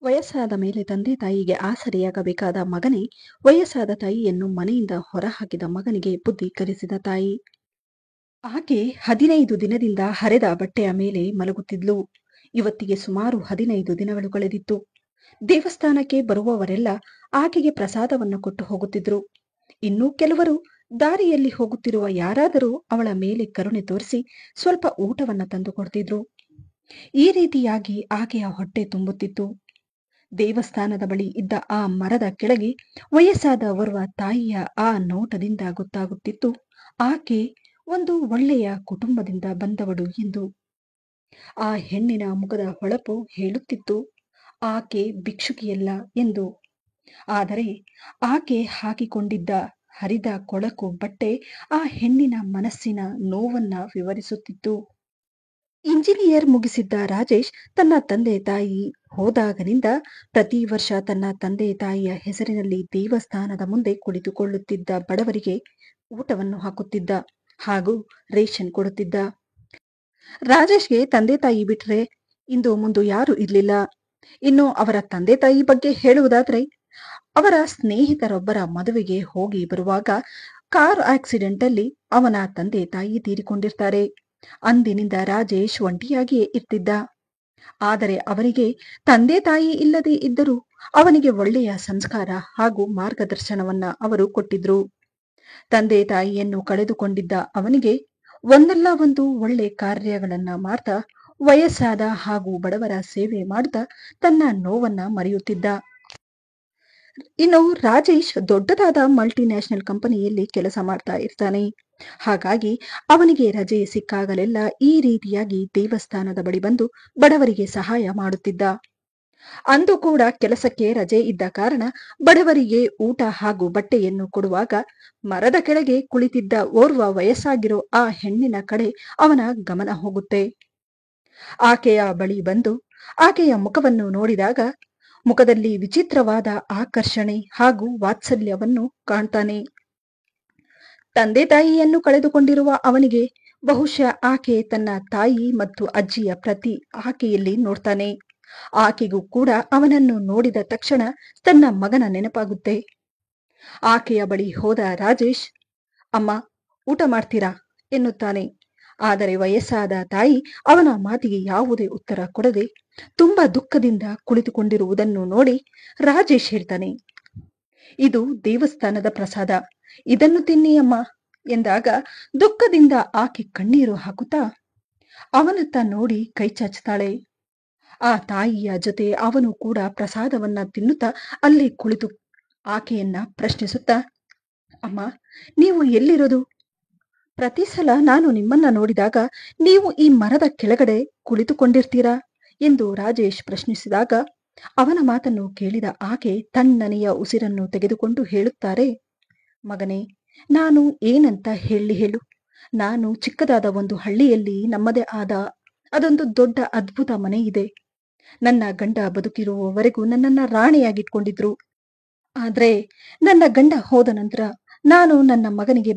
ವಯಸ್ಸಾದ ಮೇಲೆ ತಂದೆ ತಾಯಿಗೆ ಆಸರೆಯಾಗಬೇಕಾದ ಮಗನೇ ವಯಸ್ಸಾದ ತಾಯಿಯನ್ನು ಮನೆಯಿಂದ ಹೊರಹಾಕಿದ ಮಗನಿಗೆ ಬುದ್ಧಿ ಕಲಿಸಿದ ತಾಯಿ. ಆಕೆ 15 ದಿನದಿಂದ ಹರೆದ ಬಟ್ಟೆಯ ಮೇಲೆ ಮಲಗುತ್ತಿದ್ಲು. ಇವತ್ತಿಗೆ ಸುಮಾರು 15 ದಿನಗಳು ಕಳೆದಿತ್ತು. ದೇವಸ್ಥಾನಕ್ಕೆ ಬರುವವರೆಲ್ಲ ಆಕೆಗೆ ಪ್ರಸಾದವನ್ನು ಕೊಟ್ಟು ಹೋಗುತ್ತಿದ್ರು. ಇನ್ನು ಕೆಲವರು ದಾರಿಯಲ್ಲಿ ಹೋಗುತ್ತಿರುವ ಯಾರಾದರೂ ಅವಳ ಮೇಲೆ ಕರುಣೆ ತೋರಿಸಿ ಸ್ವಲ್ಪ ಊಟವನ್ನ ತಂದು ಕೊಡ್ತಿದ್ರು. ಈ ರೀತಿಯಾಗಿ ಆಕೆಯ ಹೊಟ್ಟೆ ತುಂಬುತ್ತಿತ್ತು. ದೇವಸ್ಥಾನದ ಬಳಿ ಇದ್ದ ಆ ಮರದ ಕೆಳಗೆ ವಯಸ್ಸಾದ ಓರ್ವ ತಾಯಿಯ ಆ ನೋಟದಿಂದ ಗೊತ್ತಾಗುತ್ತಿತ್ತು ಆಕೆ ಒಂದು ಒಳ್ಳೆಯ ಕುಟುಂಬದಿಂದ ಬಂದವಳು ಎಂದು. ಆ ಹೆಣ್ಣಿನ ಮುಖದ ಹೊಳಪು ಹೇಳುತ್ತಿತ್ತು ಆಕೆ ಭಿಕ್ಷುಕಿಯಲ್ಲ ಎಂದು. ಆದರೆ ಆಕೆ ಹಾಕಿಕೊಂಡಿದ್ದ ಹರಿದ ಕೊಳಕು ಬಟ್ಟೆ ಆ ಹೆಣ್ಣಿನ ಮನಸ್ಸಿನ ನೋವನ್ನ ವಿವರಿಸುತ್ತಿತ್ತು. ಇಂಜಿನಿಯರ್ ಮುಗಿಸಿದ್ದ ರಾಜೇಶ್ ತನ್ನ ತಂದೆ ತಾಯಿ ಹೋದಾಗನಿಂದ ಪ್ರತಿ ವರ್ಷ ತನ್ನ ತಂದೆ ತಾಯಿಯ ಹೆಸರಿನಲ್ಲಿ ದೇವಸ್ಥಾನದ ಮುಂದೆ ಕುಳಿತುಕೊಳ್ಳುತ್ತಿದ್ದ ಬಡವರಿಗೆ ಊಟವನ್ನು ಹಾಕುತ್ತಿದ್ದ ಹಾಗೂ ರೇಷನ್ ಕೊಡುತ್ತಿದ್ದ. ರಾಜೇಶ್ಗೆ ತಂದೆ ತಾಯಿ ಬಿಟ್ರೆ ಇಂದು ಮುಂದು ಯಾರು ಇರ್ಲಿಲ್ಲ. ಇನ್ನು ಅವರ ತಂದೆ ತಾಯಿ ಬಗ್ಗೆ ಹೇಳುವುದಾದ್ರೆ, ಅವರ ಸ್ನೇಹಿತರೊಬ್ಬರ ಮದುವೆಗೆ ಹೋಗಿ ಬರುವಾಗ ಕಾರ್ ಆಕ್ಸಿಡೆಂಟ್ ಅಲ್ಲಿ ಅವನ ತಂದೆ ತಾಯಿ ತೀರಿಕೊಂಡಿರ್ತಾರೆ. ಅಂದಿನಿಂದ ರಾಜೇಶ್ ಒಂಟಿಯಾಗಿಯೇ ಇರ್ತಿದ್ದ. ಆದರೆ ಅವರಿಗೆ ತಂದೆ ತಾಯಿ ಇಲ್ಲದೆ ಇದ್ದರೂ ಅವನಿಗೆ ಒಳ್ಳೆಯ ಸಂಸ್ಕಾರ ಹಾಗೂ ಮಾರ್ಗದರ್ಶನವನ್ನ ಅವರು ಕೊಟ್ಟಿದ್ರು. ತಂದೆ ತಾಯಿಯನ್ನು ಕಳೆದುಕೊಂಡಿದ್ದ ಅವನಿಗೆ ಒಂದಲ್ಲ ಒಂದು ಒಳ್ಳೆ ಕಾರ್ಯಗಳನ್ನ ಮಾಡ್ತಾ ವಯಸ್ಸಾದ ಹಾಗೂ ಬಡವರ ಸೇವೆ ಮಾಡ್ತಾ ತನ್ನ ನೋವನ್ನ ಮರೆಯುತ್ತಿದ್ದ. ಇನ್ನು ರಾಜೇಶ್ ದೊಡ್ಡದಾದ ಮಲ್ಟಿನ್ಯಾಷನಲ್ ಕಂಪನಿಯಲ್ಲಿ ಕೆಲಸ ಮಾಡ್ತಾ ಇರ್ತಾನೆ. ಹಾಗಾಗಿ ಅವನಿಗೆ ರಜೆ ಸಿಕ್ಕಾಗಲೆಲ್ಲ ಈ ರೀತಿಯಾಗಿ ದೇವಸ್ಥಾನದ ಬಳಿ ಬಂದು ಬಡವರಿಗೆ ಸಹಾಯ ಮಾಡುತ್ತಿದ್ದ. ಅಂದು ಕೂಡ ಕೆಲಸಕ್ಕೆ ರಜೆ ಇದ್ದ ಕಾರಣ ಬಡವರಿಗೆ ಊಟ ಹಾಗೂ ಬಟ್ಟೆಯನ್ನು ಕೊಡುವಾಗ ಮರದ ಕೆಳಗೆ ಕುಳಿತಿದ್ದ ಓರ್ವ ವಯಸ್ಸಾಗಿರೋ ಆ ಹೆಣ್ಣಿನ ಕಡೆ ಅವನ ಗಮನ ಹೋಗುತ್ತೆ. ಆಕೆಯ ಬಳಿ ಬಂದು ಆಕೆಯ ಮುಖವನ್ನು ನೋಡಿದಾಗ ಮುಖದಲ್ಲಿ ವಿಚಿತ್ರವಾದ ಆಕರ್ಷಣೆ ಹಾಗೂ ವಾತ್ಸಲ್ಯವನ್ನು ಕಾಣ್ತಾನೆ. ತಂದೆ ತಾಯಿಯನ್ನು ಕಳೆದುಕೊಂಡಿರುವ ಅವನಿಗೆ ಬಹುಶಃ ಆಕೆ ತನ್ನ ತಾಯಿ ಮತ್ತು ಅಜ್ಜಿಯ ಪ್ರತಿ ಆಕೆಯಲ್ಲಿ ನೋಡ್ತಾನೆ. ಆಕೆಗೂ ಕೂಡ ಅವನನ್ನು ನೋಡಿದ ತಕ್ಷಣ ತನ್ನ ಮಗನ ನೆನಪಾಗುತ್ತೆ. ಆಕೆಯ ಬಳಿ ಹೋದ ರಾಜೇಶ್, ಅಮ್ಮ ಊಟ ಮಾಡ್ತೀರಾ ಎನ್ನುತ್ತಾನೆ. ಆದರೆ ವಯಸ್ಸಾದ ತಾಯಿ ಅವನ ಮಾತಿಗೆ ಯಾವುದೇ ಉತ್ತರ ಕೊಡದೆ ತುಂಬಾ ದುಃಖದಿಂದ ಕುಳಿತುಕೊಂಡಿರುವುದನ್ನು ನೋಡಿ ರಾಜೇಶ್ ಹೇಳ್ತಾನೆ, ಇದು ದೇವಸ್ಥಾನದ ಪ್ರಸಾದ, ಇದನ್ನು ತಿನ್ನಿ ಅಮ್ಮ ಎಂದಾಗ ದುಃಖದಿಂದ ಆಕೆ ಕಣ್ಣೀರು ಹಾಕುತ್ತಾ ಅವನತ್ತ ನೋಡಿ ಕೈ ಚಾಚುತ್ತಾಳೆ. ಆ ತಾಯಿಯ ಜೊತೆ ಅವನು ಕೂಡ ಪ್ರಸಾದವನ್ನ ತಿನ್ನುತ್ತಾ ಅಲ್ಲಿ ಕುಳಿತು ಆಕೆಯನ್ನ ಪ್ರಶ್ನಿಸುತ್ತಾ, ಅಮ್ಮ ನೀವು ಎಲ್ಲಿರೋದು? ಪ್ರತಿ ಸಲ ನಾನು ನಿಮ್ಮನ್ನ ನೋಡಿದಾಗ ನೀವು ಈ ಮರದ ಕೆಳಗಡೆ ಕುಳಿತುಕೊಂಡಿರ್ತೀರಾ ಎಂದು ರಾಜೇಶ್ ಪ್ರಶ್ನಿಸಿದಾಗ ಅವನ ಮಾತನ್ನು ಕೇಳಿದ ಆಕೆ ತಣ್ಣನೆಯ ಉಸಿರನ್ನು ತೆಗೆದುಕೊಂಡು ಹೇಳುತ್ತಾರೆ, ಮಗನೇ, ನಾನು ಏನಂತ ಹೇಳು, ನಾನು ಚಿಕ್ಕದಾದ ಒಂದು ಹಳ್ಳಿಯಲ್ಲಿ ನಮ್ಮದೇ ಆದ ಅದೊಂದು ದೊಡ್ಡ ಅದ್ಭುತ ಮನೆ ಇದೆ. ನನ್ನ ಗಂಡ ಬದುಕಿರುವವರೆಗೂ ನನ್ನನ್ನ ರಾಣಿಯಾಗಿಟ್ಕೊಂಡಿದ್ರು. ಆದ್ರೆ ನನ್ನ ಗಂಡ ಹೋದ ನಂತರ ನಾನು ನನ್ನ ಮಗನಿಗೆ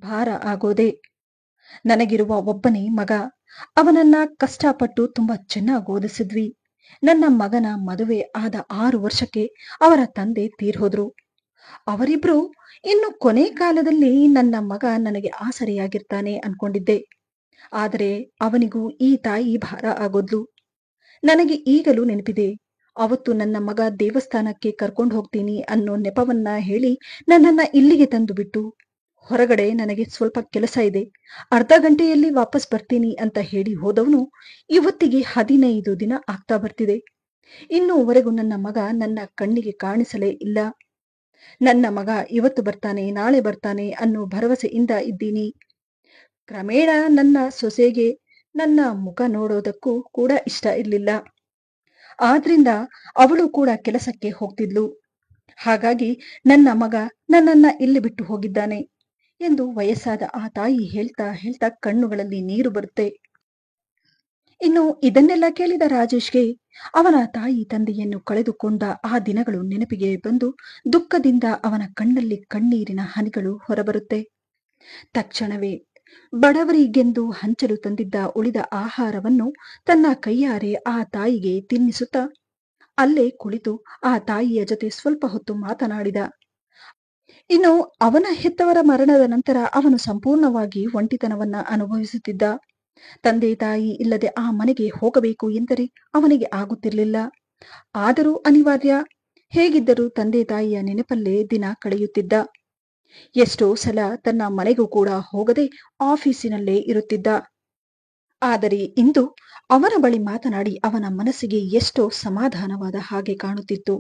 ಭಾರ ಆಗೋದೆ. ನನಗಿರುವ ಒಬ್ಬನೇ ಮಗ, ಅವನನ್ನ ಕಷ್ಟಪಟ್ಟು ತುಂಬಾ ಚೆನ್ನಾಗಿ ಓದಿಸಿದ್ವಿ. ನನ್ನ ಮಗನ ಮದುವೆ ಆದ 6 ವರ್ಷಕ್ಕೆ ಅವರ ತಂದೆ ತೀರ್ಹೋದ್ರು. ಅವರಿಬ್ರು ಇನ್ನು ಕೊನೆ ಕಾಲದಲ್ಲಿ ನನ್ನ ಮಗ ನನಗೆ ಆಸರೆಯಾಗಿರ್ತಾನೆ ಅನ್ಕೊಂಡಿದ್ದೆ. ಆದರೆ ಅವನಿಗೂ ಈ ತಾಯಿ ಭಾರ ಆಗೋದ್ಲು. ನನಗೆ ಈಗಲೂ ನೆನಪಿದೆ, ಅವತ್ತು ನನ್ನ ಮಗ ದೇವಸ್ಥಾನಕ್ಕೆ ಕರ್ಕೊಂಡು ಹೋಗ್ತೀನಿ ಅನ್ನೋ ನೆಪವನ್ನ ಹೇಳಿ ನನ್ನನ್ನ ಇಲ್ಲಿಗೆ ತಂದು ಬಿಟ್ಟು, ಹೊರಗಡೆ ನನಗೆ ಸ್ವಲ್ಪ ಕೆಲಸ ಇದೆ, ಅರ್ಧ ಗಂಟೆಯಲ್ಲಿ ವಾಪಸ್ ಬರ್ತೀನಿ ಅಂತ ಹೇಳಿ ಹೋದವನು ಇವತ್ತಿಗೆ 15 ದಿನ ಆಗ್ತಾ ಬರ್ತಿದೆ. ಇನ್ನೂವರೆಗೂ ನನ್ನ ಮಗ ನನ್ನ ಕಣ್ಣಿಗೆ ಕಾಣಿಸಲೇ ಇಲ್ಲ. ನನ್ನ ಮಗ ಇವತ್ತು ಬರ್ತಾನೆ, ನಾಳೆ ಬರ್ತಾನೆ ಅನ್ನೋ ಭರವಸೆಯಿಂದ ಇದ್ದೀನಿ. ಕ್ರಮೇಣ ನನ್ನ ಸೊಸೆಗೆ ನನ್ನ ಮುಖ ನೋಡೋದಕ್ಕೂ ಕೂಡ ಇಷ್ಟ ಇರಲಿಲ್ಲ. ಆದ್ರಿಂದ ಅವಳು ಕೂಡ ಕೆಲಸಕ್ಕೆ ಹೋಗ್ತಿದ್ಲು. ಹಾಗಾಗಿ ನನ್ನ ಮಗ ನನ್ನನ್ನ ಇಲ್ಲಿ ಬಿಟ್ಟು ಹೋಗಿದ್ದಾನೆ ಎಂದು ವಯಸ್ಸಾದ ಆ ತಾಯಿ ಹೇಳ್ತಾ ಹೇಳ್ತಾ ಕಣ್ಣುಗಳಲ್ಲಿ ನೀರು ಬರುತ್ತೆ. ಇನ್ನು ಇದನ್ನೆಲ್ಲ ಕೇಳಿದ ರಾಜೇಶ್ಗೆ ಅವನ ತಾಯಿ ತಂದೆಯನ್ನು ಕಳೆದುಕೊಂಡ ಆ ದಿನಗಳು ನೆನಪಿಗೆ ಬಂದು ದುಃಖದಿಂದ ಅವನ ಕಣ್ಣಲ್ಲಿ ಕಣ್ಣೀರಿನ ಹನಿಗಳು ಹೊರಬರುತ್ತೆ. ತಕ್ಷಣವೇ ಬಡವರಿಗೆಂದು ಹಂಚಲು ತಂದಿದ್ದ ಉಳಿದ ಆಹಾರವನ್ನು ತನ್ನ ಕೈಯಾರೆ ಆ ತಾಯಿಗೆ ತಿನ್ನಿಸುತ್ತಾ ಅಲ್ಲೇ ಕುಳಿತು ಆ ತಾಯಿಯ ಜೊತೆ ಸ್ವಲ್ಪ ಹೊತ್ತು ಮಾತನಾಡಿದ. ಇನ್ನು ಅವನ ಹೆತ್ತವರ ಮರಣದ ನಂತರ ಅವನು ಸಂಪೂರ್ಣವಾಗಿ ಒಂಟಿತನವನ್ನ ಅನುಭವಿಸುತ್ತಿದ್ದ. ತಂದೆ ತಾಯಿ ಇಲ್ಲದೆ ಆ ಮನೆಗೆ ಹೋಗಬೇಕು ಎಂದರೆ ಅವನಿಗೆ ಆಗುತ್ತಿರಲಿಲ್ಲ. ಆದರೂ ಅನಿವಾರ್ಯ. ಹೇಗಿದ್ದರೂ ತಂದೆ ತಾಯಿಯ ನೆನಪಲ್ಲೇ ದಿನ ಕಳೆಯುತ್ತಿದ್ದ. ಎಷ್ಟೋ ಸಲ ತನ್ನ ಮನೆಗೂ ಕೂಡ ಹೋಗದೆ ಆಫೀಸಿನಲ್ಲೇ ಇರುತ್ತಿದ್ದ. ಆದರೆ ಇಂದು ಅವನ ಬಳಿ ಮಾತನಾಡಿ ಅವನ ಮನಸ್ಸಿಗೆ ಎಷ್ಟೋ ಸಮಾಧಾನವಾದ ಹಾಗೆ ಕಾಣುತ್ತಿತ್ತು.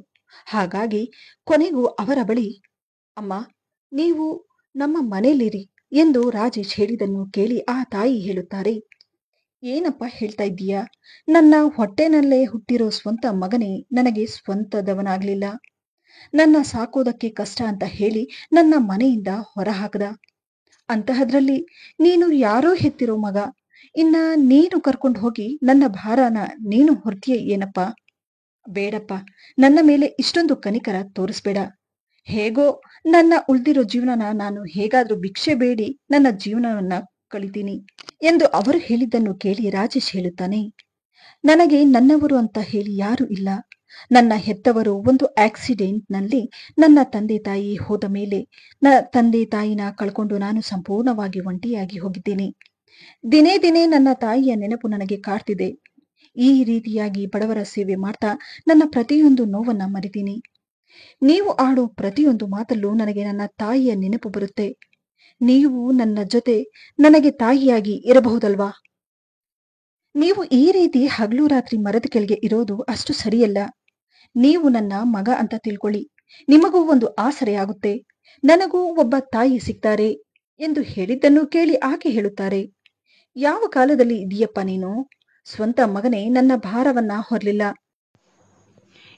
ಹಾಗಾಗಿ ಕೊನೆಗೂ ಅವರ ಬಳಿ, ಅಮ್ಮ, ನೀವು ನಮ್ಮ ಮನೆಯಲ್ಲಿರಿ ಎಂದು ರಾಜೇಶ್ ಹೇಳಿದನ್ನು ಕೇಳಿ ಆ ತಾಯಿ ಹೇಳುತ್ತಾರೆ, ಏನಪ್ಪ ಹೇಳ್ತಾ ಇದ್ದೀಯಾ? ನನ್ನ ಹೊಟ್ಟೆನಲ್ಲೇ ಹುಟ್ಟಿರೋ ಸ್ವಂತ ಮಗನೇ ನನಗೆ ಸ್ವಂತದವನಾಗ್ಲಿಲ್ಲ. ನನ್ನ ಸಾಕೋದಕ್ಕೆ ಕಷ್ಟ ಅಂತ ಹೇಳಿ ನನ್ನ ಮನೆಯಿಂದ ಹೊರಹಾಕದ. ಅಂತಹದ್ರಲ್ಲಿ ನೀನು ಯಾರೋ ಹೆತ್ತಿರೋ ಮಗ. ಇನ್ನ ನೀನು ಕರ್ಕೊಂಡು ಹೋಗಿ ನನ್ನ ಭಾರನ ನೀನು ಹೊರ್ತೀಯ ಏನಪ್ಪ? ಬೇಡಪ್ಪ, ನನ್ನ ಮೇಲೆ ಇಷ್ಟೊಂದು ಕನಿಕರ ತೋರಿಸ್ಬೇಡ. ಹೇಗೋ ನನ್ನ ಉಳ್ದಿರೋ ಜೀವನನ ನಾನು ಹೇಗಾದ್ರೂ ಭಿಕ್ಷೆ ಬೇಡಿ ನನ್ನ ಜೀವನವನ್ನ ಕಳಿತೀನಿ ಎಂದು ಅವರು ಹೇಳಿದ್ದನ್ನು ಕೇಳಿ ರಾಜೇಶ್ ಹೇಳುತ್ತಾನೆ, ನನಗೆ ನನ್ನವರು ಅಂತ ಹೇಳಿ ಯಾರು ಇಲ್ಲ. ನನ್ನ ಹೆತ್ತವರು ಒಂದು ಆಕ್ಸಿಡೆಂಟ್ನಲ್ಲಿ ನನ್ನ ತಂದೆ ತಾಯಿ ಹೋದ ಮೇಲೆ ತಂದೆ ತಾಯಿನ ಕಳ್ಕೊಂಡು ನಾನು ಸಂಪೂರ್ಣವಾಗಿ ಒಂಟಿಯಾಗಿ ಹೋಗಿದ್ದೀನಿ. ದಿನೇ ದಿನೇ ನನ್ನ ತಾಯಿಯ ನೆನಪು ನನಗೆ ಕಾಡ್ತಿದೆ. ಈ ರೀತಿಯಾಗಿ ಬಡವರ ಸೇವೆ ಮಾಡ್ತಾ ನನ್ನ ಪ್ರತಿಯೊಂದು ನೋವನ್ನ ಮರಿತೀನಿ. ನೀವು ಆಡೋ ಪ್ರತಿಯೊಂದು ಮಾತಲ್ಲೂ ನನಗೆ ನನ್ನ ತಾಯಿಯ ನೆನಪು ಬರುತ್ತೆ. ನೀವು ನನ್ನ ಜೊತೆ ನನಗೆ ತಾಯಿಯಾಗಿ ಇರಬಹುದಲ್ವಾ? ನೀವು ಈ ರೀತಿ ಹಗಲು ರಾತ್ರಿ ಮರದ ಕೆಳಗೆ ಇರೋದು ಅಷ್ಟು ಸರಿಯಲ್ಲ. ನೀವು ನನ್ನ ಮಗ ಅಂತ ತಿಳ್ಕೊಳ್ಳಿ. ನಿಮಗೂ ಒಂದು ಆಸರೆ ಆಗುತ್ತೆ. ನನಗೂ ಒಬ್ಬ ತಾಯಿ ಸಿಗ್ತಾರೆ ಎಂದು ಹೇಳಿದ್ದನ್ನು ಕೇಳಿ ಆಕೆ ಹೇಳುತ್ತಾರೆ, ಯಾವ ಕಾಲದಲ್ಲಿ ಇದೆಯಪ್ಪ ನೀನು? ಸ್ವಂತ ಮಗನೇ ನನ್ನ ಭಾರವನ್ನ ಹೊರಲಿಲ್ಲ.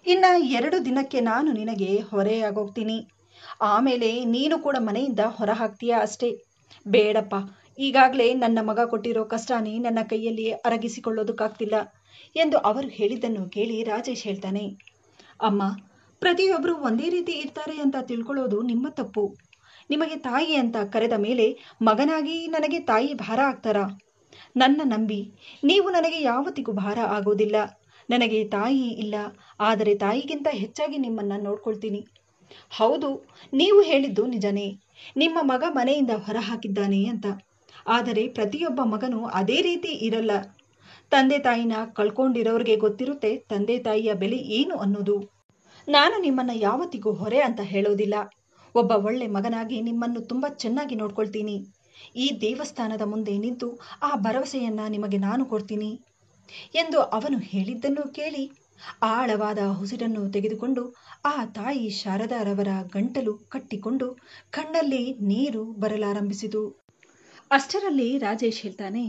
ಇನ್ನ 2 ದಿನಕ್ಕೆ ನಾನು ನಿನಗೆ ಹೊರೆಯಾಗೋಗ್ತೀನಿ. ಆಮೇಲೆ ನೀನು ಕೂಡ ಮನೆಯಿಂದ ಹೊರ ಹಾಕ್ತೀಯ ಅಷ್ಟೇ. ಬೇಡಪ್ಪ, ಈಗಾಗಲೇ ನನ್ನ ಮಗ ಕೊಟ್ಟಿರೋ ಕಷ್ಟನೇ ನನ್ನ ಕೈಯಲ್ಲಿ ಅರಗಿಸಿಕೊಳ್ಳೋದಕ್ಕಾಗ್ತಿಲ್ಲ ಎಂದು ಅವರು ಹೇಳಿದ್ದನ್ನು ಕೇಳಿ ರಾಜೇಶ್ ಹೇಳ್ತಾನೆ, ಅಮ್ಮ, ಪ್ರತಿಯೊಬ್ಬರು ಒಂದೇ ರೀತಿ ಇರ್ತಾರೆ ಅಂತ ತಿಳ್ಕೊಳ್ಳೋದು ನಿಮ್ಮ ತಪ್ಪು. ನಿಮಗೆ ತಾಯಿ ಅಂತ ಕರೆದ ಮೇಲೆ ಮಗನಾಗಿ ನನಗೆ ತಾಯಿ ಭಾರ ಆಗ್ತಾರಾ? ನನ್ನ ನಂಬಿ, ನೀವು ನನಗೆ ಯಾವತ್ತಿಗೂ ಭಾರ ಆಗೋದಿಲ್ಲ. ನನಗೆ ತಾಯಿ ಇಲ್ಲ, ಆದರೆ ತಾಯಿಗಿಂತ ಹೆಚ್ಚಾಗಿ ನಿಮ್ಮನ್ನ ನೋಡ್ಕೊಳ್ತೀನಿ. ಹೌದು, ನೀವು ಹೇಳಿದ್ದು ನಿಜನೇ. ನಿಮ್ಮ ಮಗ ಮನೆಯಿಂದ ಹೊರ ಹಾಕಿದ್ದಾನೆ ಅಂತ. ಆದರೆ ಪ್ರತಿಯೊಬ್ಬ ಮಗನೂ ಅದೇ ರೀತಿ ಇರಲ್ಲ. ತಂದೆ ತಾಯಿನ ಕಳ್ಕೊಂಡಿರೋರಿಗೆ ಗೊತ್ತಿರುತ್ತೆ ತಂದೆ ತಾಯಿಯ ಬೆಲೆ ಏನು ಅನ್ನೋದು. ನಾನು ನಿಮ್ಮನ್ನ ಯಾವತ್ತಿಗೂ ಹೊರೆ ಅಂತ ಹೇಳೋದಿಲ್ಲ. ಒಬ್ಬ ಒಳ್ಳೆ ಮಗನಾಗಿ ನಿಮ್ಮನ್ನು ತುಂಬಾ ಚೆನ್ನಾಗಿ ನೋಡ್ಕೊಳ್ತೀನಿ. ಈ ದೇವಸ್ಥಾನದ ಮುಂದೆ ನಿಂತು ಆ ಭರವಸೆಯನ್ನ ನಿಮಗೆ ನಾನು ಕೊಡ್ತೀನಿ ಎಂದು ಅವನು ಹೇಳಿದ್ದನ್ನು ಕೇಳಿ ಆಳವಾದ ಉಸಿರನ್ನು ತೆಗೆದುಕೊಂಡು ಆ ತಾಯಿ ಶಾರದಾರವರ ಗಂಟಲು ಕಟ್ಟಿಕೊಂಡು ಕಣ್ಣಲ್ಲಿ ನೀರು ಬರಲಾರಂಭಿಸಿತು. ಅಷ್ಟರಲ್ಲಿ ರಾಜೇಶ್ ಹೇಳ್ತಾನೆ,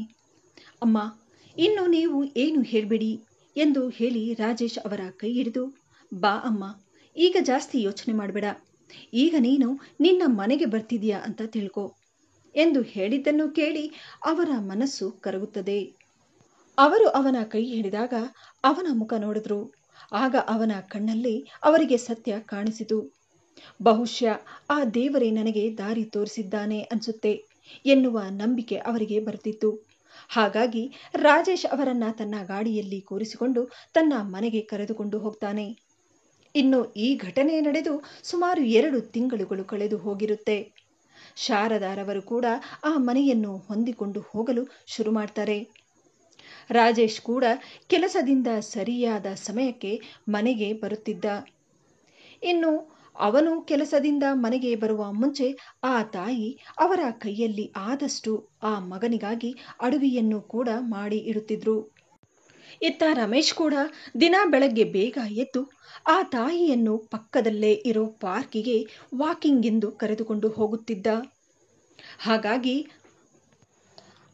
ಅಮ್ಮ, ಇನ್ನು ನೀವು ಏನು ಹೇಳ್ಬೇಡಿ ಎಂದು ಹೇಳಿ ರಾಜೇಶ್ ಅವರ ಕೈ ಹಿಡಿದು, ಬಾ ಅಮ್ಮ, ಈಗ ಜಾಸ್ತಿ ಯೋಚನೆ ಮಾಡಬೇಡ. ಈಗ ನೀನು ನಿನ್ನ ಮನೆಗೆ ಬರ್ತಿದ್ಯಾ ಅಂತ ತಿಳ್ಕೊ ಎಂದು ಹೇಳಿದ್ದನ್ನು ಕೇಳಿ ಅವರ ಮನಸ್ಸು ಕರಗುತ್ತದೆ. ಅವರು ಅವನ ಕೈ ಹಿಡಿದಾಗ ಅವನ ಮುಖ ನೋಡಿದ್ರು. ಆಗ ಅವನ ಕಣ್ಣಲ್ಲಿ ಅವರಿಗೆ ಸತ್ಯ ಕಾಣಿಸಿತು. ಬಹುಶಃ ಆ ದೇವರೇ ನನಗೆ ದಾರಿ ತೋರಿಸಿದ್ದಾನೆ ಅನ್ಸುತ್ತೆ ಎನ್ನುವ ನಂಬಿಕೆ ಅವರಿಗೆ ಬರ್ತಿತ್ತು. ಹಾಗಾಗಿ ರಾಜೇಶ್ ಅವರನ್ನ ತನ್ನ ಗಾಡಿಯಲ್ಲಿ ಕೂರಿಸಿಕೊಂಡು ತನ್ನ ಮನೆಗೆ ಕರೆದುಕೊಂಡು ಹೋಗ್ತಾನೆ. ಇನ್ನು ಈ ಘಟನೆ ನಡೆದು ಸುಮಾರು 2 ತಿಂಗಳುಗಳು ಕಳೆದು ಹೋಗಿರುತ್ತೆ. ಶಾರದಾರವರು ಕೂಡ ಆ ಮನೆಯನ್ನು ಹೊಂದಿಕೊಂಡು ಹೋಗಲು ಶುರು ಮಾಡ್ತಾರೆ. ರಾಜೇಶ್ ಕೂಡ ಕೆಲಸದಿಂದ ಸರಿಯಾದ ಸಮಯಕ್ಕೆ ಮನೆಗೆ ಬರುತ್ತಿದ್ದ. ಇನ್ನು ಅವನು ಕೆಲಸದಿಂದ ಮನೆಗೆ ಬರುವ ಮುಂಚೆ ಆ ತಾಯಿ ಅವರ ಕೈಯಲ್ಲಿ ಆದಷ್ಟು ಆ ಮಗನಿಗಾಗಿ ಅಡುಗೆಯನ್ನು ಕೂಡ ಮಾಡಿ ಇಡುತ್ತಿದ್ರು. ಇತ್ತ ರಮೇಶ್ ಕೂಡ ದಿನ ಬೆಳಗ್ಗೆ ಬೇಗ ಎದ್ದು ಆ ತಾಯಿಯನ್ನು ಪಕ್ಕದಲ್ಲೇ ಇರೋ ಪಾರ್ಕಿಗೆ ವಾಕಿಂಗ್ ಎಂದು ಕರೆದುಕೊಂಡು ಹೋಗುತ್ತಿದ್ದ. ಹಾಗಾಗಿ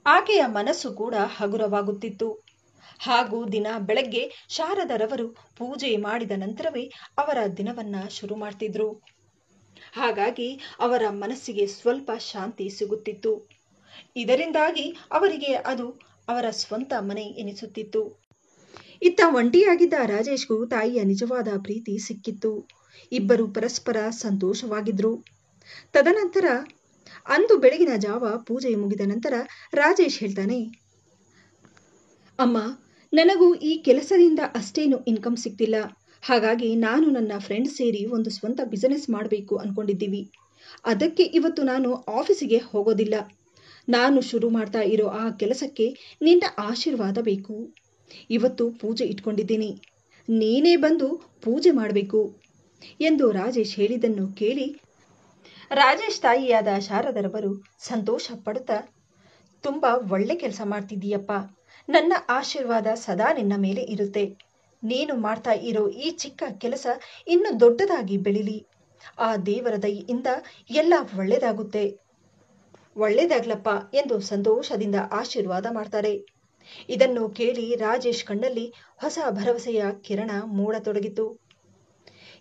ಆಕೆಯ ಮನಸ್ಸು ಕೂಡ ಹಗುರವಾಗುತ್ತಿತ್ತು. ಹಾಗೂ ದಿನ ಬೆಳಗ್ಗೆ ಶಾರದರವರು ಪೂಜೆ ಮಾಡಿದ ನಂತರವೇ ಅವರ ದಿನವನ್ನ ಶುರು ಮಾಡ್ತಿದ್ರು. ಹಾಗಾಗಿ ಅವರ ಮನಸ್ಸಿಗೆ ಸ್ವಲ್ಪ ಶಾಂತಿ ಸಿಗುತ್ತಿತ್ತು. ಇದರಿಂದಾಗಿ ಅವರಿಗೆ ಅದು ಅವರ ಸ್ವಂತ ಮನೆ ಎನಿಸುತ್ತಿತ್ತು. ಇತ್ತ ಒಂಟಿಯಾಗಿದ್ದ ರಾಜೇಶ್ಗೂ ತಾಯಿಯ ನಿಜವಾದ ಪ್ರೀತಿ ಸಿಕ್ಕಿತ್ತು. ಇಬ್ಬರು ಪರಸ್ಪರ ಸಂತೋಷವಾಗಿದ್ರು. ತದನಂತರ ಅಂದು ಬೆಳಗಿನ ಜಾವ ಪೂಜೆ ಮುಗಿದ ನಂತರ ರಾಜೇಶ್ ಹೇಳ್ತಾನೆ, ಅಮ್ಮ, ನನಗೂ ಈ ಕೆಲಸದಿಂದ ಅಷ್ಟೇನು ಇನ್ಕಮ್ ಸಿಗ್ತಿಲ್ಲ. ಹಾಗಾಗಿ ನಾನು ನನ್ನ ಫ್ರೆಂಡ್ ಸೇರಿ ಒಂದು ಸ್ವಂತ ಬಿಸಿನೆಸ್ ಮಾಡಬೇಕು ಅನ್ಕೊಂಡಿದ್ದೀವಿ. ಅದಕ್ಕೆ ಇವತ್ತು ನಾನು ಆಫೀಸಿಗೆ ಹೋಗೋದಿಲ್ಲ. ನಾನು ಶುರು ಮಾಡ್ತಾ ಇರೋ ಆ ಕೆಲಸಕ್ಕೆ ನಿನ್ನ ಆಶೀರ್ವಾದ ಬೇಕು. ಇವತ್ತು ಪೂಜೆ ಇಟ್ಕೊಂಡಿದ್ದೀನಿ. ನೀನೇ ಬಂದು ಪೂಜೆ ಮಾಡಬೇಕು ಎಂದು ರಾಜೇಶ್ ಹೇಳಿದ್ದನ್ನು ಕೇಳಿ ರಾಜೇಶ್ ತಾಯಿಯಾದ ಶಾರದರವರು ಸಂತೋಷ ಪಡುತ್ತಾ, ತುಂಬಾ ಒಳ್ಳೆ ಕೆಲಸ ಮಾಡ್ತಿದ್ದೀಯಪ್ಪ. ನನ್ನ ಆಶೀರ್ವಾದ ಸದಾ ನಿನ್ನ ಮೇಲೆ ಇರುತ್ತೆ. ನೀನು ಮಾಡ್ತಾ ಇರೋ ಈ ಚಿಕ್ಕ ಕೆಲಸ ಇನ್ನು ದೊಡ್ಡದಾಗಿ ಬೆಳಿಲಿ. ಆ ದೇವರ ದಯೆಯಿಂದ ಎಲ್ಲ ಒಳ್ಳೇದಾಗುತ್ತೆ. ಒಳ್ಳೇದಾಗ್ಲಪ್ಪ ಎಂದು ಸಂತೋಷದಿಂದ ಆಶೀರ್ವಾದ ಮಾಡ್ತಾರೆ. ಇದನ್ನು ಕೇಳಿ ರಾಜೇಶ್ ಕಣ್ಣಲ್ಲಿ ಹೊಸ ಭರವಸೆಯ ಕಿರಣ ಮೂಡತೊಡಗಿತು.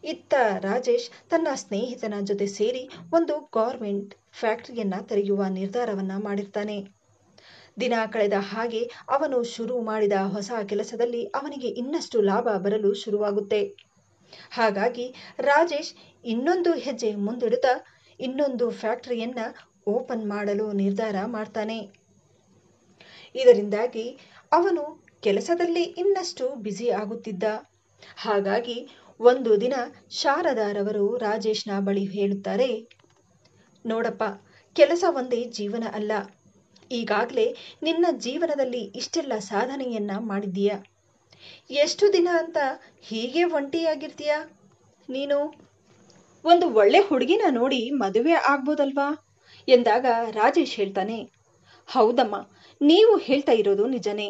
ಇತ್ತ ರಾಜೇಶ್ ತನ್ನ ಸ್ನೇಹಿತನ ಜೊತೆ ಸೇರಿ ಒಂದು ಗಾರ್ಮೆಂಟ್ ಫ್ಯಾಕ್ಟರಿಯನ್ನ ತೆರೆಯುವ ನಿರ್ಧಾರವನ್ನ ಮಾಡಿರ್ತಾನೆ. ದಿನ ಕಳೆದ ಹಾಗೆ ಅವನು ಶುರು ಮಾಡಿದ ಹೊಸ ಕೆಲಸದಲ್ಲಿ ಅವನಿಗೆ ಇನ್ನಷ್ಟು ಲಾಭ ಬರಲು ಶುರುವಾಗುತ್ತೆ. ಹಾಗಾಗಿ ರಾಜೇಶ್ ಇನ್ನೊಂದು ಹೆಜ್ಜೆ ಮುಂದಿಡುತ್ತಾ ಇನ್ನೊಂದು ಫ್ಯಾಕ್ಟರಿಯನ್ನ ಓಪನ್ ಮಾಡಲು ನಿರ್ಧಾರ ಮಾಡ್ತಾನೆ. ಇದರಿಂದಾಗಿ ಅವನು ಕೆಲಸದಲ್ಲಿ ಇನ್ನಷ್ಟು ಬ್ಯುಸಿ ಆಗುತ್ತಿದ್ದ. ಹಾಗಾಗಿ ಒಂದು ದಿನ ಶಾರದಾರವರು ರಾಜೇಶ್ನ ಬಳಿ ಹೇಳುತ್ತಾರೆ, ನೋಡಪ್ಪ, ಕೆಲಸ ಒಂದೇ ಜೀವನ ಅಲ್ಲ. ಈಗಾಗಲೇ ನಿನ್ನ ಜೀವನದಲ್ಲಿ ಇಷ್ಟೆಲ್ಲ ಸಾಧನೆಯನ್ನ ಮಾಡಿದ್ದೀಯ. ಎಷ್ಟು ದಿನ ಅಂತ ಹೀಗೆ ಒಂಟಿಯಾಗಿರ್ತೀಯ? ನೀನು ಒಂದು ಒಳ್ಳೆ ಹುಡುಗಿನ ನೋಡಿ ಮದುವೆ ಆಗ್ಬೋದಲ್ವಾ ಎಂದಾಗ ರಾಜೇಶ್ ಹೇಳ್ತಾನೆ, ಹೌದಮ್ಮ, ನೀವು ಹೇಳ್ತಾ ಇರೋದು ನಿಜನೇ.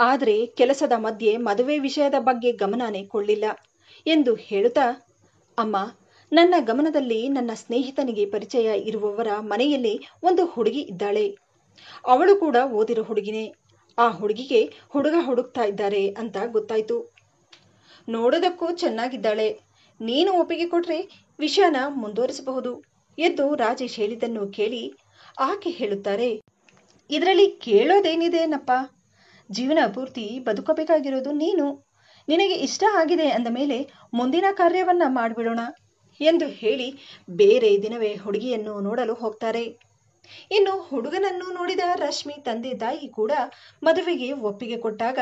ಆದರೆ ಕೆಲಸದ ಮಧ್ಯೆ ಮದುವೆ ವಿಷಯದ ಬಗ್ಗೆ ಗಮನನೇ ಕೊಳ್ಳಿಲ್ಲ ಎಂದು ಹೇಳುತ್ತಾ, ಅಮ್ಮ, ನನ್ನ ಗಮನದಲ್ಲಿ ನನ್ನ ಸ್ನೇಹಿತನಿಗೆ ಪರಿಚಯ ಇರುವವರ ಮನೆಯಲ್ಲಿ ಒಂದು ಹುಡುಗಿ ಇದ್ದಾಳೆ. ಅವಳು ಕೂಡ ಓದಿರೋ ಹುಡುಗಿನೇ. ಆ ಹುಡುಗಿಗೆ ಹುಡುಗ ಹುಡುಕ್ತಾ ಇದ್ದಾರೆ ಅಂತ ಗೊತ್ತಾಯ್ತು. ನೋಡೋದಕ್ಕೂ ಚೆನ್ನಾಗಿದ್ದಾಳೆ. ನೀನು ಒಪ್ಪಿಗೆ ಕೊಟ್ರೆ ವಿಷಯನ ಮುಂದುವರಿಸಬಹುದು ಎಂದು ರಾಜೇಶ್ ಹೇಳಿದ್ದನ್ನು ಕೇಳಿ ಆಕೆ ಹೇಳುತ್ತಾರೆ, ಇದರಲ್ಲಿ ಕೇಳೋದೇನಿದೆನಪ್ಪ? ಜೀವನ ಪೂರ್ತಿ ಬದುಕಬೇಕಾಗಿರೋದು ನೀನು. ನಿನಗೆ ಇಷ್ಟ ಆಗಿದೆ ಅಂದ ಮೇಲೆ ಮುಂದಿನ ಕಾರ್ಯವನ್ನ ಮಾಡಿಬಿಡೋಣ ಎಂದು ಹೇಳಿ ಬೇರೆ ದಿನವೇ ಹುಡುಗಿಯನ್ನು ನೋಡಲು ಹೋಗ್ತಾರೆ. ಇನ್ನು ಹುಡುಗನನ್ನು ನೋಡಿದ ರಶ್ಮಿ ತಂದೆ ತಾಯಿ ಕೂಡ ಮದುವೆಗೆ ಒಪ್ಪಿಗೆ ಕೊಟ್ಟಾಗ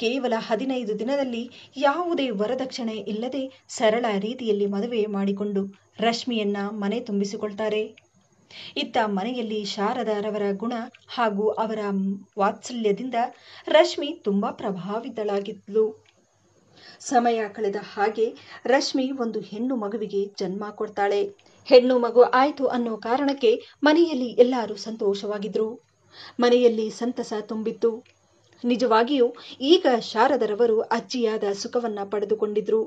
ಕೇವಲ 15 ದಿನದಲ್ಲಿ ಯಾವುದೇ ವರದಕ್ಷಿಣೆ ಇಲ್ಲದೆ ಸರಳ ರೀತಿಯಲ್ಲಿ ಮದುವೆ ಮಾಡಿಕೊಂಡು ರಶ್ಮಿಯನ್ನ ಮನೆ ತುಂಬಿಸಿಕೊಳ್ತಾರೆ. ಇತ್ತ ಮನೆಯಲ್ಲಿ ಶಾರದಾರವರ ಗುಣ ಹಾಗೂ ಅವರ ವಾತ್ಸಲ್ಯದಿಂದ ರಶ್ಮಿ ತುಂಬಾ ಪ್ರಭಾವಿತಳಾಗಿದ್ಲು. ಸಮಯ ಕಳೆದ ಹಾಗೆ ರಶ್ಮಿ ಒಂದು ಹೆಣ್ಣು ಮಗುವಿಗೆ ಜನ್ಮ ಕೊಡ್ತಾಳೆ. ಹೆಣ್ಣು ಮಗು ಆಯ್ತು ಅನ್ನೋ ಕಾರಣಕ್ಕೆ ಮನೆಯಲ್ಲಿ ಎಲ್ಲರೂ ಸಂತೋಷವಾಗಿದ್ರು. ಮನೆಯಲ್ಲಿ ಸಂತಸ ತುಂಬಿತ್ತು. ನಿಜವಾಗಿಯೂ ಈಗ ಶಾರದರವರು ಅಜ್ಜಿಯಾದ ಸುಖವನ್ನ ಪಡೆದುಕೊಂಡಿದ್ರು.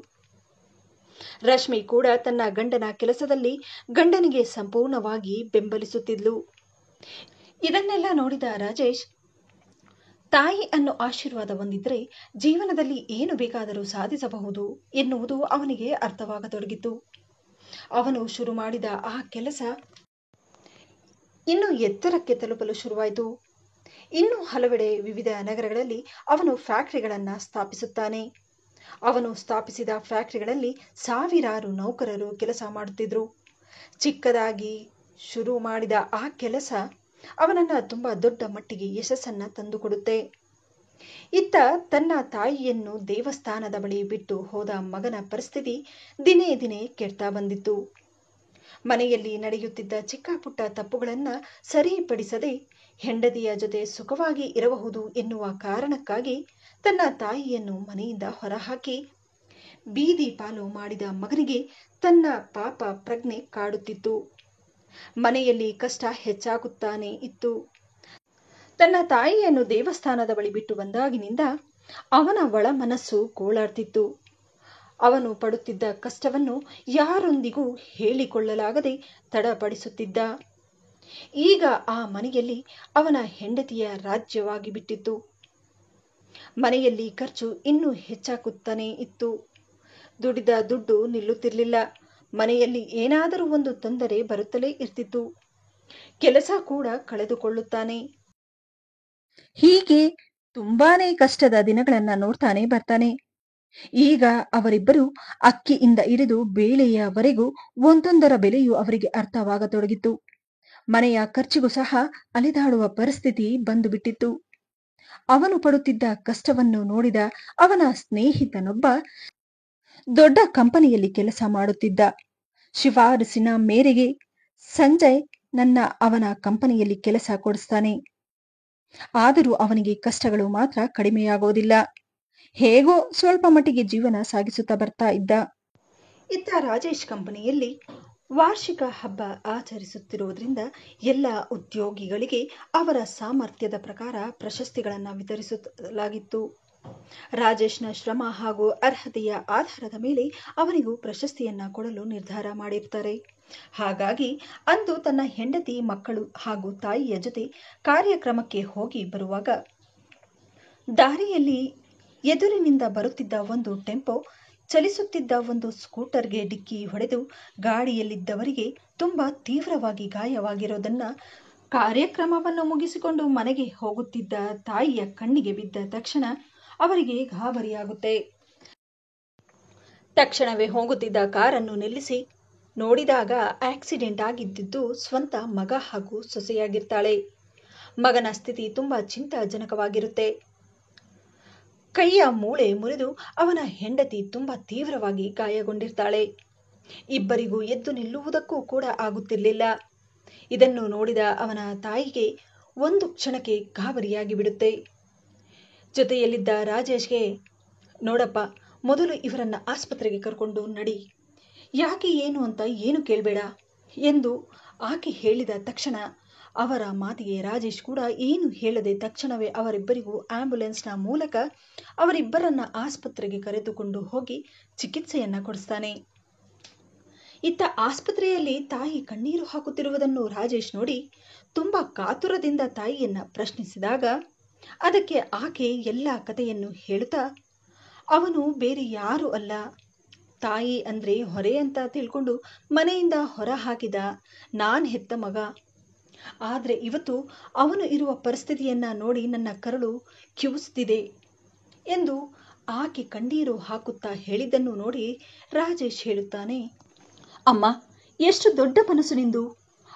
ರಶ್ಮಿ ಕೂಡ ತನ್ನ ಗಂಡನ ಕೆಲಸದಲ್ಲಿ ಗಂಡನಿಗೆ ಸಂಪೂರ್ಣವಾಗಿ ಬೆಂಬಲಿಸುತ್ತಿದ್ಲು. ಇದನ್ನೆಲ್ಲ ನೋಡಿದ ರಾಜೇಶ್, ತಾಯಿ ಅನ್ನೋ ಆಶೀರ್ವಾದ ಹೊಂದಿದ್ರೆ ಜೀವನದಲ್ಲಿ ಏನು ಬೇಕಾದರೂ ಸಾಧಿಸಬಹುದು ಎನ್ನುವುದು ಅವನಿಗೆ ಅರ್ಥವಾಗತೊಡಗಿತು. ಅವನು ಶುರು ಮಾಡಿದ ಆ ಕೆಲಸ ಇನ್ನು ಎತ್ತರಕ್ಕೆ ತಲುಪಲು ಶುರುವಾಯಿತು. ಇನ್ನು ಹಲವೆಡೆ ವಿವಿಧ ನಗರಗಳಲ್ಲಿ ಅವನು ಫ್ಯಾಕ್ಟರಿಗಳನ್ನ ಸ್ಥಾಪಿಸುತ್ತಾನೆ. ಅವನು ಸ್ಥಾಪಿಸಿದ ಫ್ಯಾಕ್ಟರಿಗಳಲ್ಲಿ ಸಾವಿರಾರು ನೌಕರರು ಕೆಲಸ ಮಾಡುತ್ತಿದ್ರು. ಚಿಕ್ಕದಾಗಿ ಶುರು ಮಾಡಿದ ಆ ಕೆಲಸ ಅವನನ್ನ ತುಂಬಾ ದೊಡ್ಡ ಮಟ್ಟಿಗೆ ಯಶಸ್ಸನ್ನ ತಂದುಕೊಡುತ್ತೆ. ಇತ್ತ ತನ್ನ ತಾಯಿಯನ್ನು ದೇವಸ್ಥಾನದ ಬಳಿ ಬಿಟ್ಟು ಹೋದ ಮಗನ ಪರಿಸ್ಥಿತಿ ದಿನೇ ದಿನೇ ಕೆಡ್ತಾ ಬಂದಿತ್ತು. ಮನೆಯಲ್ಲಿ ನಡೆಯುತ್ತಿದ್ದ ಚಿಕ್ಕ ಪುಟ್ಟ ತಪ್ಪುಗಳನ್ನ ಸರಿಪಡಿಸದೆ ಹೆಂಡತಿಯ ಜೊತೆ ಸುಖವಾಗಿ ಇರಬಹುದು ಎನ್ನುವ ಕಾರಣಕ್ಕಾಗಿ ತನ್ನ ತಾಯಿಯನ್ನು ಮನೆಯಿಂದ ಹೊರಹಾಕಿ ಬೀದಿ ಪಾಲು ಮಾಡಿದ ಮಗನಿಗೆ ತನ್ನ ಪಾಪ ಪ್ರಜ್ಞೆ ಕಾಡುತ್ತಿತ್ತು. ಮನೆಯಲ್ಲಿ ಕಷ್ಟ ಹೆಚ್ಚಾಗುತ್ತಾನೆ ಇತ್ತು. ತನ್ನ ತಾಯಿಯನ್ನು ದೇವಸ್ಥಾನದ ಬಳಿ ಬಿಟ್ಟು ಬಂದಾಗಿನಿಂದ ಅವನ ಒಳ ಮನಸ್ಸು ಗೋಳಾಡ್ತಿತ್ತು. ಅವನು ಪಡುತ್ತಿದ್ದ ಕಷ್ಟವನ್ನು ಯಾರೊಂದಿಗೂ ಹೇಳಿಕೊಳ್ಳಲಾಗದೆ ತಡಪಡಿಸುತ್ತಿದ್ದ. ಈಗ ಆ ಮನೆಯಲ್ಲಿ ಅವನ ಹೆಂಡತಿಯ ರಾಜ್ಯವಾಗಿ ಬಿಟ್ಟಿತ್ತು. ಮನೆಯಲ್ಲಿ ಖರ್ಚು ಇನ್ನೂ ಹೆಚ್ಚಾಗುತ್ತಾನೆ ಇತ್ತು. ದುಡಿದ ದುಡ್ಡು ನಿಲ್ಲುತ್ತಿರಲಿಲ್ಲ. ಮನೆಯಲ್ಲಿ ಏನಾದರೂ ಒಂದು ತೊಂದರೆ ಬರುತ್ತಲೇ ಇರ್ತಿತ್ತು. ಕೆಲಸ ಕೂಡ ಕಳೆದುಕೊಳ್ಳುತ್ತಾನೆ. ಹೀಗೆ ತುಂಬಾನೇ ಕಷ್ಟದ ದಿನಗಳನ್ನ ನೋಡ್ತಾನೆ ಬರ್ತಾನೆ. ಈಗ ಅವರಿಬ್ಬರು ಅಕ್ಕಿಯಿಂದ ಹಿಡಿದು ಬೇಳೆಯವರೆಗೂ ಒಂದೊಂದರ ಬೆಲೆಯು ಅವರಿಗೆ ಅರ್ಥವಾಗತೊಡಗಿತ್ತು. ಮನೆಯ ಖರ್ಚಿಗೂ ಸಹ ಅಲೆದಾಡುವ ಪರಿಸ್ಥಿತಿ ಬಂದು ಬಿಟ್ಟಿತ್ತು. ಅವನು ಪಡುತ್ತಿದ್ದ ಕಷ್ಟವನ್ನು ನೋಡಿದ ಅವನ ಸ್ನೇಹಿತನೊಬ್ಬ ದೊಡ್ಡ ಕಂಪನಿಯಲ್ಲಿ ಕೆಲಸ ಮಾಡುತ್ತಿದ್ದ. ಶಿಫಾರಸಿನ ಮೇರೆಗೆ ಸಂಜಯ್ ಅವನ ಕಂಪನಿಯಲ್ಲಿ ಕೆಲಸ ಕೊಡಿಸ್ತಾನೆ. ಆದರೂ ಅವನಿಗೆ ಕಷ್ಟಗಳು ಮಾತ್ರ ಕಡಿಮೆಯಾಗೋದಿಲ್ಲ. ಹೇಗೋ ಸ್ವಲ್ಪ ಮಟ್ಟಿಗೆ ಜೀವನ ಸಾಗಿಸುತ್ತಾ ಬರ್ತಾ ಇದ್ದ. ಇತ್ತ ರಾಜೇಶ್ ಕಂಪನಿಯಲ್ಲಿ ವಾರ್ಷಿಕ ಹಬ್ಬ ಆಚರಿಸುತ್ತಿರುವುದರಿಂದ ಎಲ್ಲ ಉದ್ಯೋಗಿಗಳಿಗೆ ಅವರ ಸಾಮರ್ಥ್ಯದ ಪ್ರಕಾರ ಪ್ರಶಸ್ತಿಗಳನ್ನು ವಿತರಿಸಲಾಗಿತ್ತು. ರಾಜೇಶ್ನ ಶ್ರಮ ಹಾಗೂ ಅರ್ಹತೆಯ ಆಧಾರದ ಮೇಲೆ ಅವನಿಗೂ ಪ್ರಶಸ್ತಿಯನ್ನ ಕೊಡಲು ನಿರ್ಧಾರ ಮಾಡಿರ್ತಾರೆ. ಹಾಗಾಗಿ ಅಂದು ತನ್ನ ಹೆಂಡತಿ, ಮಕ್ಕಳು ಹಾಗೂ ತಾಯಿಯ ಜೊತೆ ಕಾರ್ಯಕ್ರಮಕ್ಕೆ ಹೋಗಿ ಬರುವಾಗ ದಾರಿಯಲ್ಲಿ ಎದುರಿನಿಂದ ಬರುತ್ತಿದ್ದ ಒಂದು ಟೆಂಪೋ ಚಲಿಸುತ್ತಿದ್ದ ಒಂದು ಸ್ಕೂಟರ್ಗೆ ಡಿಕ್ಕಿ ಹೊಡೆದು ಗಾಡಿಯಲ್ಲಿದ್ದವರಿಗೆ ತುಂಬಾ ತೀವ್ರವಾಗಿ ಗಾಯವಾಗಿರೋದನ್ನ ಕಾರ್ಯಕ್ರಮವನ್ನು ಮುಗಿಸಿಕೊಂಡು ಮನೆಗೆ ಹೋಗುತ್ತಿದ್ದ ತಾಯಿಯ ಕಣ್ಣಿಗೆ ಬಿದ್ದ ತಕ್ಷಣ ಅವರಿಗೆ ಗಾಬರಿಯಾಗುತ್ತೆ. ತಕ್ಷಣವೇ ಹೋಗುತ್ತಿದ್ದ ಕಾರನ್ನು ನಿಲ್ಲಿಸಿ ನೋಡಿದಾಗ ಆಕ್ಸಿಡೆಂಟ್ ಆಗಿದ್ದು ಸ್ವಂತ ಮಗ ಹಾಗೂ ಸೊಸೆಯಾಗಿರ್ತಾಳೆ. ಮಗನ ಸ್ಥಿತಿ ತುಂಬಾ ಚಿಂತಾಜನಕವಾಗಿರುತ್ತೆ. ಕೈಯ ಮೂಳೆ ಮುರಿದು ಅವನ ಹೆಂಡತಿ ತುಂಬಾ ತೀವ್ರವಾಗಿ ಗಾಯಗೊಂಡಿರ್ತಾಳೆ. ಇಬ್ಬರಿಗೂ ಎದ್ದು ನಿಲ್ಲುವುದಕ್ಕೂ ಕೂಡ ಆಗುತ್ತಿರಲಿಲ್ಲ. ಇದನ್ನು ನೋಡಿದ ಅವನ ತಾಯಿಗೆ ಒಂದು ಕ್ಷಣಕ್ಕೆ ಗಾಬರಿಯಾಗಿ ಬಿಡುತ್ತೆ. ಜೊತೆಯಲ್ಲಿದ್ದ ರಾಜೇಶ್ಗೆ, ನೋಡಪ್ಪ, ಮೊದಲು ಇವರನ್ನ ಆಸ್ಪತ್ರೆಗೆ ಕರ್ಕೊಂಡು ನಡಿ, ಯಾಕೆ ಏನು ಅಂತ ಏನು ಕೇಳಬೇಡ ಎಂದು ಆಕೆ ಹೇಳಿದ ತಕ್ಷಣ ಅವರ ಮಾತಿಗೆ ರಾಜೇಶ್ ಕೂಡ ಏನು ಹೇಳದೆ ತಕ್ಷಣವೇ ಅವರಿಬ್ಬರಿಗೂ ಆಂಬ್ಯುಲೆನ್ಸ್ನ ಮೂಲಕ ಅವರಿಬ್ಬರನ್ನ ಆಸ್ಪತ್ರೆಗೆ ಕರೆದುಕೊಂಡು ಹೋಗಿ ಚಿಕಿತ್ಸೆಯನ್ನ ಕೊಡಿಸ್ತಾನೆ. ಇತ್ತ ಆಸ್ಪತ್ರೆಯಲ್ಲಿ ತಾಯಿ ಕಣ್ಣೀರು ಹಾಕುತ್ತಿರುವುದನ್ನು ರಾಜೇಶ್ ನೋಡಿ ತುಂಬಾ ಕಾತುರದಿಂದ ತಾಯಿಯನ್ನ ಪ್ರಶ್ನಿಸಿದಾಗ ಅದಕ್ಕೆ ಆಕೆ ಎಲ್ಲ ಕಥೆಯನ್ನು ಹೇಳುತ್ತಾ, ಅವನು ಬೇರೆ ಯಾರು ಅಲ್ಲ, ತಾಯಿ ಅಂದ್ರೆ ಹೊರೆ ಅಂತ ತಿಳ್ಕೊಂಡು ಮನೆಯಿಂದ ಹೊರ ಹಾಕಿದ ನಾನ್ ಹೆತ್ತ ಮಗ. ಆದ್ರೆ ಇವತ್ತು ಅವನು ಇರುವ ಪರಿಸ್ಥಿತಿಯನ್ನ ನೋಡಿ ನನ್ನ ಕರಳು ಕಿವುಸ್ತಿದೆ ಎಂದು ಆಕೆ ಕಣ್ಣೀರು ಹಾಕುತ್ತಾ ಹೇಳಿದ್ದನ್ನು ನೋಡಿ ರಾಜೇಶ್ ಹೇಳುತ್ತಾನೆ, ಅಮ್ಮ, ಎಷ್ಟು ದೊಡ್ಡ ಮನಸ್ಸು ನಿಂದು.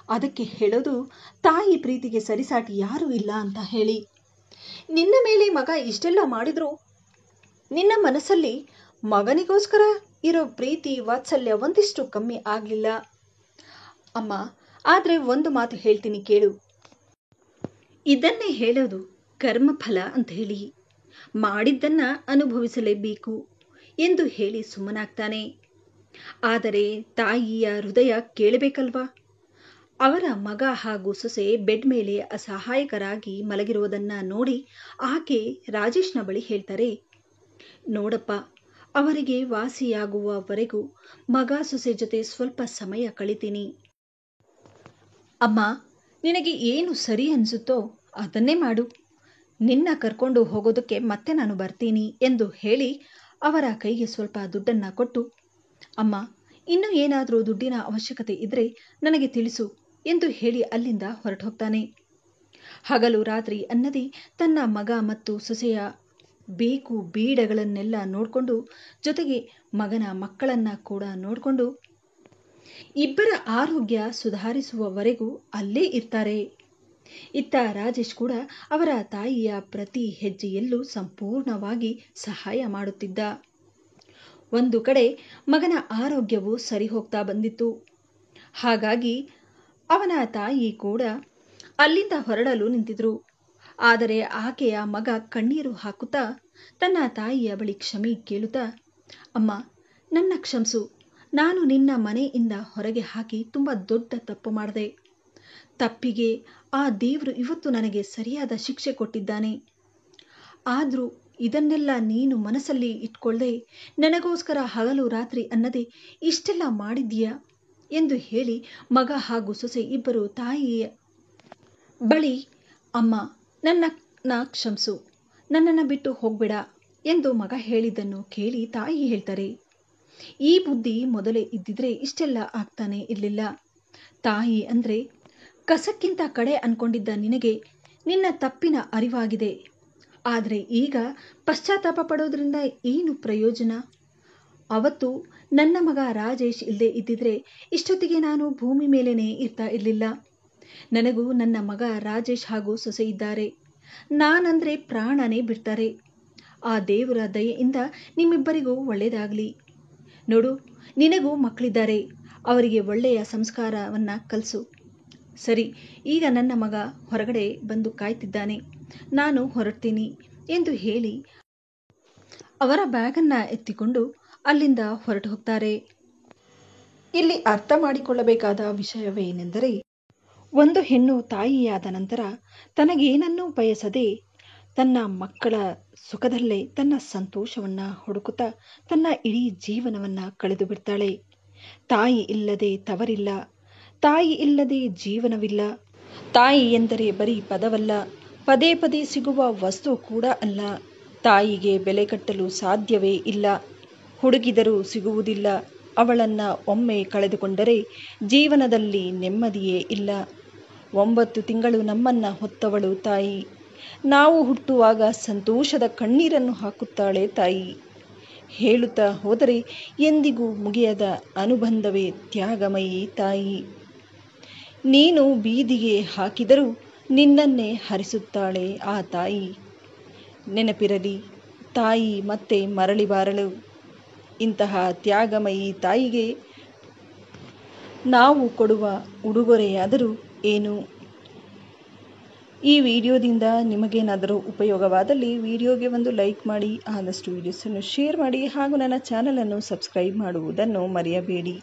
ಅದಕ್ಕೆ ಹೇಳೋದು ತಾಯಿ ಪ್ರೀತಿಗೆ ಸರಿಸಾಟಿ ಯಾರೂ ಇಲ್ಲ ಅಂತ ಹೇಳಿ. ನಿನ್ನ ಮೇಲೆ ಮಗ ಇಷ್ಟೆಲ್ಲ ಮಾಡಿದ್ರು ನಿನ್ನ ಮನಸ್ಸಲ್ಲಿ ಮಗನಿಗೋಸ್ಕರ ಇರೋ ಪ್ರೀತಿ ವಾತ್ಸಲ್ಯ ಒಂದಿಷ್ಟು ಕಮ್ಮಿ ಆಗ್ಲಿಲ್ಲ ಅಮ್ಮ. ಆದ್ರೆ ಒಂದು ಮಾತು ಹೇಳ್ತೀನಿ ಕೇಳು. ಇದನ್ನೇ ಹೇಳೋದು ಕರ್ಮಫಲ ಅಂತ ಹೇಳಿ, ಮಾಡಿದ್ದನ್ನ ಅನುಭವಿಸಲೇಬೇಕು ಎಂದು ಹೇಳಿ ಸುಮ್ಮನಾಗ್ತಾನೆ. ಆದರೆ ತಾಯಿಯ ಹೃದಯ ಕೇಳಬೇಕಲ್ವಾ? ಅವರ ಮಗ ಹಾಗೂ ಸೊಸೆ ಬೆಡ್ ಮೇಲೆ ಅಸಹಾಯಕರಾಗಿ ಮಲಗಿರುವುದನ್ನ ನೋಡಿ ಆಕೆ ರಾಜೇಶ್ನ ಬಳಿ ಹೇಳ್ತಾರೆ, ನೋಡಪ್ಪ, ಅವರಿಗೆ ವಾಸಿಯಾಗುವವರೆಗೂ ಮಗ ಸೊಸೆ ಜೊತೆ ಸ್ವಲ್ಪ ಸಮಯ ಕಳಿತೀನಿ. ಅಮ್ಮ, ನಿನಗೆ ಏನು ಸರಿ ಅನಿಸುತ್ತೋ ಅದನ್ನೇ ಮಾಡು. ನಿನ್ನ ಕರ್ಕೊಂಡು ಹೋಗೋದಕ್ಕೆ ಮತ್ತೆ ನಾನು ಬರ್ತೀನಿ ಎಂದು ಹೇಳಿ ಅವರ ಕೈಗೆ ಸ್ವಲ್ಪ ದುಡ್ಡನ್ನ ಕೊಟ್ಟು, ಅಮ್ಮ, ಇನ್ನೂ ಏನಾದರೂ ದುಡ್ಡಿನ ಅವಶ್ಯಕತೆ ಇದ್ರೆ ನನಗೆ ತಿಳಿಸು ಎಂದು ಹೇಳಿ ಅಲ್ಲಿಂದ ಹೊರಟು ಹೋಗ್ತಾನೆ. ಹಗಲು ರಾತ್ರಿ ಅನ್ನದೇ ತನ್ನ ಮಗ ಮತ್ತು ಸೊಸೆಯ ಬೇಕು ಬೀಡಗಳನ್ನೆಲ್ಲ ನೋಡಿಕೊಂಡು, ಜೊತೆಗೆ ಮಗನ ಮಕ್ಕಳನ್ನ ಕೂಡ ನೋಡಿಕೊಂಡು ಇಬ್ಬರ ಆರೋಗ್ಯ ಸುಧಾರಿಸುವವರೆಗೂ ಅಲ್ಲೇ ಇರ್ತಾರೆ. ಇತ್ತ ರಾಜೇಶ್ ಕೂಡ ಅವರ ತಾಯಿಯ ಪ್ರತಿ ಹೆಜ್ಜೆಯಲ್ಲೂ ಸಂಪೂರ್ಣವಾಗಿ ಸಹಾಯ ಮಾಡುತ್ತಿದ್ದ. ಒಂದು ಕಡೆ ಮಗನ ಆರೋಗ್ಯವು ಸರಿ ಹೋಗ್ತಾ ಬಂದಿತ್ತು. ಹಾಗಾಗಿ ಅವನ ತಾಯಿ ಕೂಡ ಅಲ್ಲಿಂದ ಹೊರಡಲು ನಿಂತಿದ್ರು. ಆದರೆ ಆಕೆಯ ಮಗ ಕಣ್ಣೀರು ಹಾಕುತ್ತಾ ತನ್ನ ತಾಯಿಯ ಬಳಿ ಕ್ಷಮೆ ಕೇಳುತ್ತಾ, ಅಮ್ಮ, ನನ್ನ ಕ್ಷಮಿಸು. ನಾನು ನಿನ್ನ ಮನೆಯಿಂದ ಹೊರಗೆ ಹಾಕಿ ತುಂಬಾ ದೊಡ್ಡ ತಪ್ಪು ಮಾಡಿದೆ. ತಪ್ಪಿಗೆ ಆ ದೇವರು ಇವತ್ತು ನನಗೆ ಸರಿಯಾದ ಶಿಕ್ಷೆ ಕೊಟ್ಟಿದ್ದಾನೆ. ಆದ್ರೂ ಇದನ್ನೆಲ್ಲ ನೀನು ಮನಸ್ಸಲ್ಲಿ ಇಟ್ಕೊಳ್ಳದೆ ನನಗೋಸ್ಕರ ಹಗಲು ರಾತ್ರಿ ಅನ್ನದೆ ಇಷ್ಟೆಲ್ಲ ಮಾಡಿದ್ದೀಯಾ ಎಂದು ಹೇಳಿ ಮಗ ಹಾಗೂ ಸೊಸೆ ಇಬ್ಬರು ತಾಯಿಯ ಬಳಿ, ಅಮ್ಮ, ನನ್ನ ಕ್ಷಮಿಸು, ನನ್ನನ್ನು ಬಿಟ್ಟು ಹೋಗ್ಬೇಡ ಎಂದು ಮಗ ಹೇಳಿದ್ದನ್ನು ಕೇಳಿ ತಾಯಿ ಹೇಳ್ತಾರೆ, ಈ ಬುದ್ಧಿ ಮೊದಲೇ ಇದ್ದಿದ್ರೆ ಇಷ್ಟೆಲ್ಲ ಆಗ್ತಾನೆ ಇರಲಿಲ್ಲ. ತಾಯಿ ಅಂದ್ರೆ ಕಸಕ್ಕಿಂತ ಕಡೆ ಅನ್ಕೊಂಡಿದ್ದ ನಿನಗೆ ನಿನ್ನ ತಪ್ಪಿನ ಅರಿವಾಗಿದೆ. ಆದರೆ ಈಗ ಪಶ್ಚಾತ್ತಾಪ ಪಡೋದ್ರಿಂದ ಏನು ಪ್ರಯೋಜನ? ಅವತ್ತು ನನ್ನ ಮಗ ರಾಜೇಶ್ ಇಲ್ಲದೆ ಇದ್ದಿದ್ರೆ ಇಷ್ಟೊತ್ತಿಗೆ ನಾನು ಭೂಮಿ ಮೇಲೇನೆ ಇರ್ತಾ ಇರಲಿಲ್ಲ. ನನಗೂ ನನ್ನ ಮಗ ರಾಜೇಶ್ ಹಾಗೂ ಸೊಸೆ ಇದ್ದಾರೆ. ನಾನಂದ್ರೆ ಪ್ರಾಣನೇ ಬಿಡ್ತಾರೆ. ಆ ದೇವರ ದಯೆಯಿಂದ ನಿಮ್ಮಿಬ್ಬರಿಗೂ ಒಳ್ಳೇದಾಗ್ಲಿ. ನೋಡು, ನಿನಗೂ ಮಕ್ಕಳಿದ್ದಾರೆ, ಅವರಿಗೆ ಒಳ್ಳೆಯ ಸಂಸ್ಕಾರವನ್ನು ಕಲಿಸು. ಸರಿ, ಈಗ ನನ್ನ ಮಗ ಹೊರಗಡೆ ಬಂದು ಕಾಯ್ತಿದ್ದಾನೆ, ನಾನು ಹೊರಡ್ತೀನಿ ಎಂದು ಹೇಳಿ ಅವರ ಬ್ಯಾಗನ್ನು ಎತ್ತಿಕೊಂಡು ಅಲ್ಲಿಂದ ಹೊರಟು ಹೋಗ್ತಾರೆ. ಇಲ್ಲಿ ಅರ್ಥ ಮಾಡಿಕೊಳ್ಳಬೇಕಾದ ವಿಷಯವೇನೆಂದರೆ, ಒಂದು ಹೆಣ್ಣು ತಾಯಿಯಾದ ನಂತರ ತನಗೇನನ್ನೂ ಬಯಸದೆ ತನ್ನ ಮಕ್ಕಳ ಸುಖದಲ್ಲೇ ತನ್ನ ಸಂತೋಷವನ್ನು ಹುಡುಕುತ್ತಾ ತನ್ನ ಇಡೀ ಜೀವನವನ್ನು ಕಳೆದು ಬಿಡ್ತಾಳೆ. ತಾಯಿ ಇಲ್ಲದೆ ತವರಿಲ್ಲ, ತಾಯಿ ಇಲ್ಲದೆ ಜೀವನವಿಲ್ಲ. ತಾಯಿ ಎಂದರೆ ಬರೀ ಪದವಲ್ಲ, ಪದೇ ಪದೇ ಸಿಗುವ ವಸ್ತು ಕೂಡ ಅಲ್ಲ. ತಾಯಿಗೆ ಬೆಲೆ ಕಟ್ಟಲು ಸಾಧ್ಯವೇ ಇಲ್ಲ, ಹುಡುಕಿದರೂ ಸಿಗುವುದಿಲ್ಲ. ಅವಳನ್ನು ಒಮ್ಮೆ ಕಳೆದುಕೊಂಡರೆ ಜೀವನದಲ್ಲಿ ನೆಮ್ಮದಿಯೇ ಇಲ್ಲ. 9 ತಿಂಗಳು ನಮ್ಮನ್ನು ಹೊತ್ತವಳು ತಾಯಿ. ನಾವು ಹುಟ್ಟುವಾಗ ಸಂತೋಷದ ಕಣ್ಣೀರನ್ನು ಹಾಕುತ್ತಾಳೆ ತಾಯಿ. ಹೇಳುತ್ತಾ ಹೋದರೆ ಎಂದಿಗೂ ಮುಗಿಯದ ಅನುಬಂಧವೇ ತ್ಯಾಗಮಯಿ ತಾಯಿ. ನೀನು ಬೀದಿಗೆ ಹಾಕಿದರೂ ನಿನ್ನನ್ನೇ ಹರಿಸುತ್ತಾಳೆ ಆ ತಾಯಿ. ನೆನಪಿರಲಿ, ತಾಯಿ ಮತ್ತೆ ಮರಳಿ ಬಾರಳು. ಇಂತಹ ತ್ಯಾಗಮಯಿ ತಾಯಿಗೆ ನಾವು ಕೊಡುವ ಉಡುಗೊರೆಯಾದರೂ ಏನು? ಈ ವಿಡಿಯೋದಿಂದ ನಿಮಗೇನಾದರೂ ಉಪಯೋಗವಾದಲ್ಲಿ ವಿಡಿಯೋಗೆ ಒಂದು ಲೈಕ್ ಮಾಡಿ, ಆದಷ್ಟು ವಿಡಿಯೋಸನ್ನು ಶೇರ್ ಮಾಡಿ ಹಾಗೂ ನನ್ನ ಚಾನಲನ್ನು ಸಬ್ಸ್ಕ್ರೈಬ್ ಮಾಡುವುದನ್ನು ಮರೆಯಬೇಡಿ.